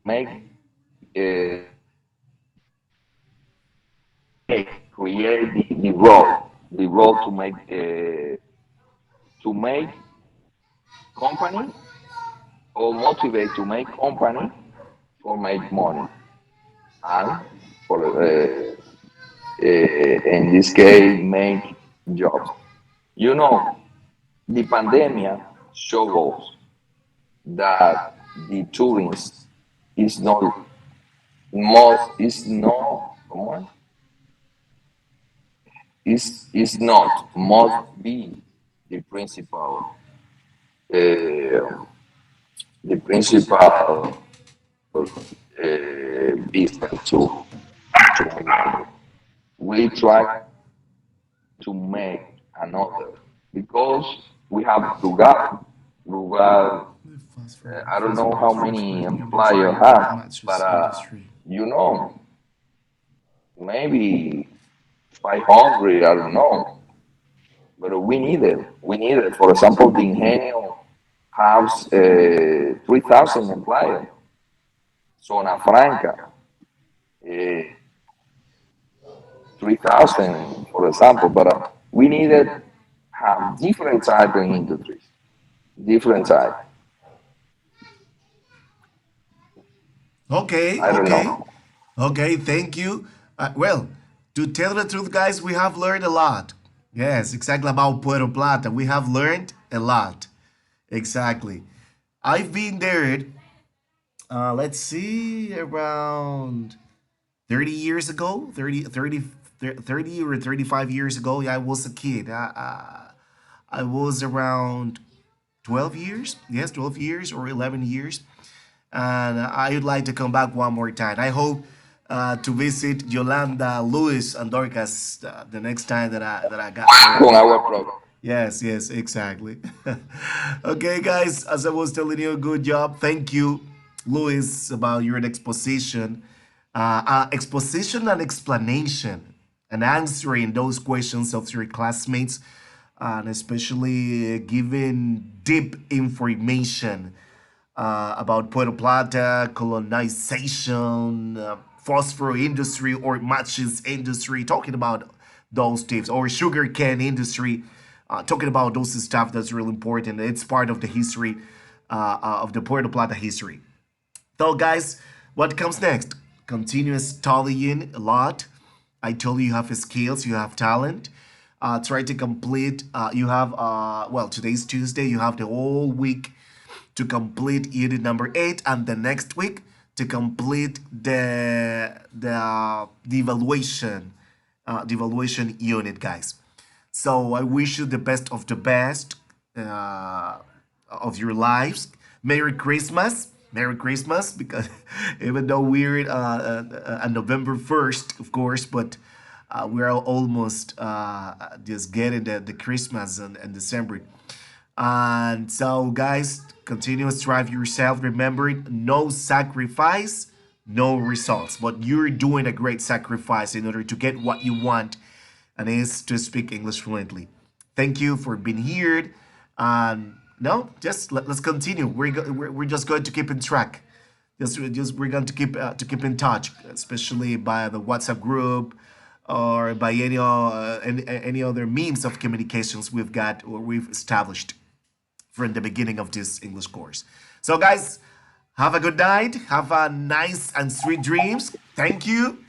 make create the role to make company or motivate to make company for make money and for in this case make jobs. You know, the pandemic shows us that the tourists is not most is not come on, is not must be the principal uh, business to make money. We try to make another because we have Rugal I don't know how many employer have, but you know, maybe 500, I don't know. But we need it. We need it. For example, the Ingenio has 3,000 employees. Zona Franca, uh, 3,000, for example. But we needed have different type of industries, different type. Okay, I don't okay, know. okay. Thank you. Well, to tell the truth, guys, we have learned a lot. Yes, exactly about Puerto Plata. We have learned a lot. Exactly. I've been there. Let's see, around 30 years ago, 30 or 35 years ago. Yeah, I was a kid. I was around 12 years. Yes, 12 years or 11 years. And I would like to come back one more time. I hope to visit Yolanda, Luis, and Dorcas the next time that I got Con there. agua propia. Yes, yes, exactly. Okay, guys, as I was telling you, good job. Thank you, Luis, about your exposition. Exposition and explanation and answering those questions of your classmates, and especially giving deep information about Puerto Plata, colonization, phosphor industry or matches industry, talking about those tips, or sugarcane industry, talking about those stuff that's really important. It's part of the history of the Puerto Plata history. So, guys, what comes next? Continue studying a lot. I told you you have skills, you have talent. Try to complete. You have well, today's Tuesday. You have the whole week to complete unit number 8, and the next week to complete the evaluation unit, guys. So I wish you the best of the best of your lives. Merry Christmas. Merry Christmas, because even though we're on November 1st, of course, but we're almost just getting the Christmas and December. And so, guys, continue to strive yourself. Remember, no sacrifice, no results. But you're doing a great sacrifice in order to get what you want, and is to speak English fluently. Thank you for being here. No, just let's continue. We're just going to keep in track. Just we're going to keep in touch, especially by the WhatsApp group or by any other means of communications we've got or we've established from the beginning of this English course. So, guys, have a good night. Have a nice and sweet dreams. Thank you.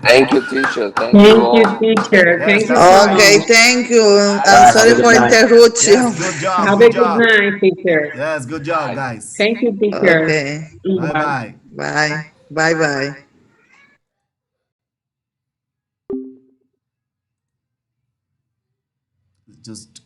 Thank you, teacher. Thank you Thank you, all. teacher. Yes, Thank you that's so right. Okay, much. thank you. I'm Bye. Bye. Have sorry a good for night. Yes, interruption. good job. Have a Good good job. night, teacher. Yes, good job, Bye. guys. Thank you, teacher. Okay, Bye Bye. bye. bye. Bye bye. Just